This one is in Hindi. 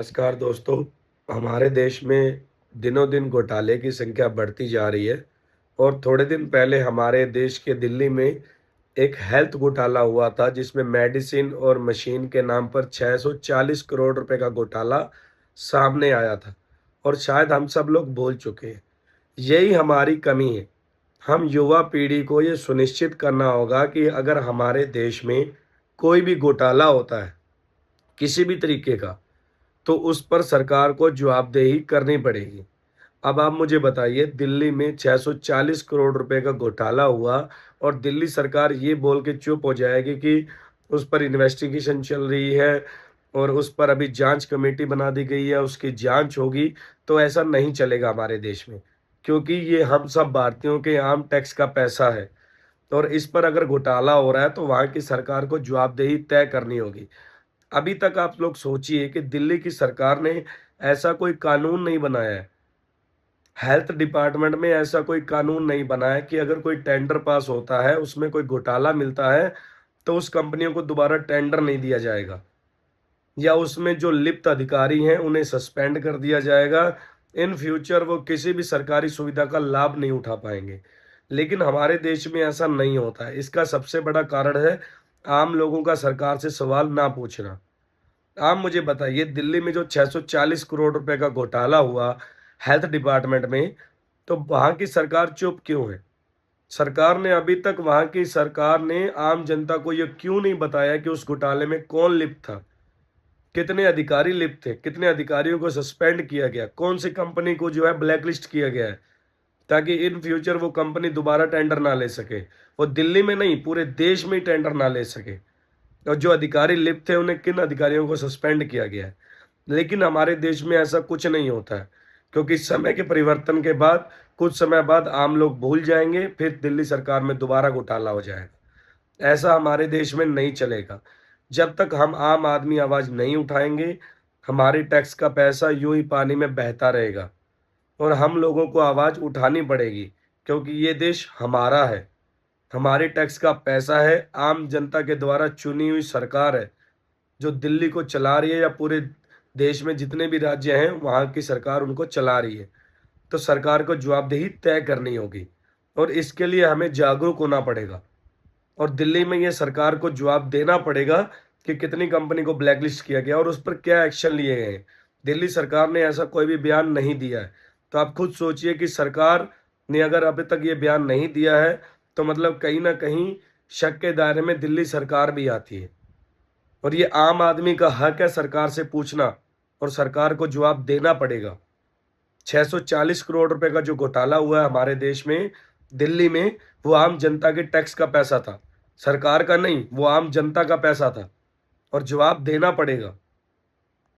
नमस्कार दोस्तों। हमारे देश में दिनों दिन घोटाले की संख्या बढ़ती जा रही है और थोड़े दिन पहले हमारे देश के दिल्ली में एक हेल्थ घोटाला हुआ था जिसमें मेडिसिन और मशीन के नाम पर 640 करोड़ रुपए का घोटाला सामने आया था और शायद हम सब लोग भूल चुके हैं। यही हमारी कमी है। हम युवा पीढ़ी को ये सुनिश्चित करना होगा कि अगर हमारे देश में कोई भी घोटाला होता है किसी भी तरीके का, तो उस पर सरकार को जवाबदेही करनी पड़ेगी। अब आप मुझे बताइए, दिल्ली में 640 करोड़ रुपए का घोटाला हुआ और दिल्ली सरकार ये बोल के चुप हो जाएगी कि उस पर इन्वेस्टिगेशन चल रही है और उस पर अभी जांच कमेटी बना दी गई है, उसकी जांच होगी। तो ऐसा नहीं चलेगा हमारे देश में, क्योंकि ये हम सब भारतीयों के आम टैक्स का पैसा है और इस पर अगर घोटाला हो रहा है तो वहाँ की सरकार को जवाबदेही तय करनी होगी। अभी तक आप लोग सोचिए कि दिल्ली की सरकार ने ऐसा कोई कानून नहीं बनाया है, हेल्थ डिपार्टमेंट में ऐसा कोई कानून नहीं बना है कि अगर कोई टेंडर पास होता है, उसमें कोई घोटाला मिलता है, तो उस कंपनियों को दोबारा टेंडर नहीं दिया जाएगा या उसमें जो लिप्त अधिकारी हैं, उन्हें सस्पेंड कर दिया जाएगा। इन फ्यूचर वो किसी भी सरकारी सुविधा का लाभ नहीं उठा पाएंगे। लेकिन हमारे देश में ऐसा नहीं होता है। इसका सबसे बड़ा कारण है आम लोगों का सरकार से सवाल ना पूछना। आप मुझे बताइए, दिल्ली में जो 640 करोड़ रुपए का घोटाला हुआ हेल्थ डिपार्टमेंट में, तो वहाँ की सरकार चुप क्यों है? सरकार ने अभी तक वहाँ की सरकार ने आम जनता को ये क्यों नहीं बताया कि उस घोटाले में कौन लिप्त था? कितने अधिकारी लिप्त थे? कितने अधिकारियों को सस्पेंड किया गया? कौन सी कंपनी को जो है ब्लैकलिस्ट किया गया है, ताकि इन फ्यूचर वो कंपनी दोबारा टेंडर ना ले सके। वो दिल्ली में नहीं, पूरे देश में ही टेंडर ना ले सके। और जो अधिकारी लिप्त थे, उन्हें किन अधिकारियों को सस्पेंड किया गया है? लेकिन हमारे देश में ऐसा कुछ नहीं होता है, क्योंकि समय के परिवर्तन के बाद कुछ समय बाद आम लोग भूल जाएंगे, फिर दिल्ली सरकार में दोबारा घोटाला हो जाएगा। ऐसा हमारे देश में नहीं चलेगा। जब तक हम आम आदमी आवाज नहीं उठाएंगे, हमारे टैक्स का पैसा यूं ही पानी में बहता रहेगा और हम लोगों को आवाज उठानी पड़ेगी, क्योंकि ये देश हमारा है, हमारे टैक्स का पैसा है, आम जनता के द्वारा चुनी हुई सरकार है जो दिल्ली को चला रही है, या पूरे देश में जितने भी राज्य हैं वहाँ की सरकार उनको चला रही है। तो सरकार को जवाबदेही तय करनी होगी और इसके लिए हमें जागरूक होना पड़ेगा और दिल्ली में ये सरकार को जवाब देना पड़ेगा कि कितनी कंपनी को ब्लैकलिस्ट किया गया और उस पर क्या एक्शन लिए गए हैं। दिल्ली सरकार ने ऐसा कोई भी बयान नहीं दिया है। तो आप खुद सोचिए कि सरकार ने अगर अभी तक ये बयान नहीं दिया है, तो मतलब कहीं ना कहीं शक के दायरे में दिल्ली सरकार भी आती है और ये आम आदमी का हक है सरकार से पूछना और सरकार को जवाब देना पड़ेगा। 640 करोड़ रुपए का जो घोटाला हुआ है हमारे देश में, दिल्ली में, वो आम जनता के टैक्स का पैसा था, सरकार का नहीं, वो आम जनता का पैसा था और जवाब देना पड़ेगा।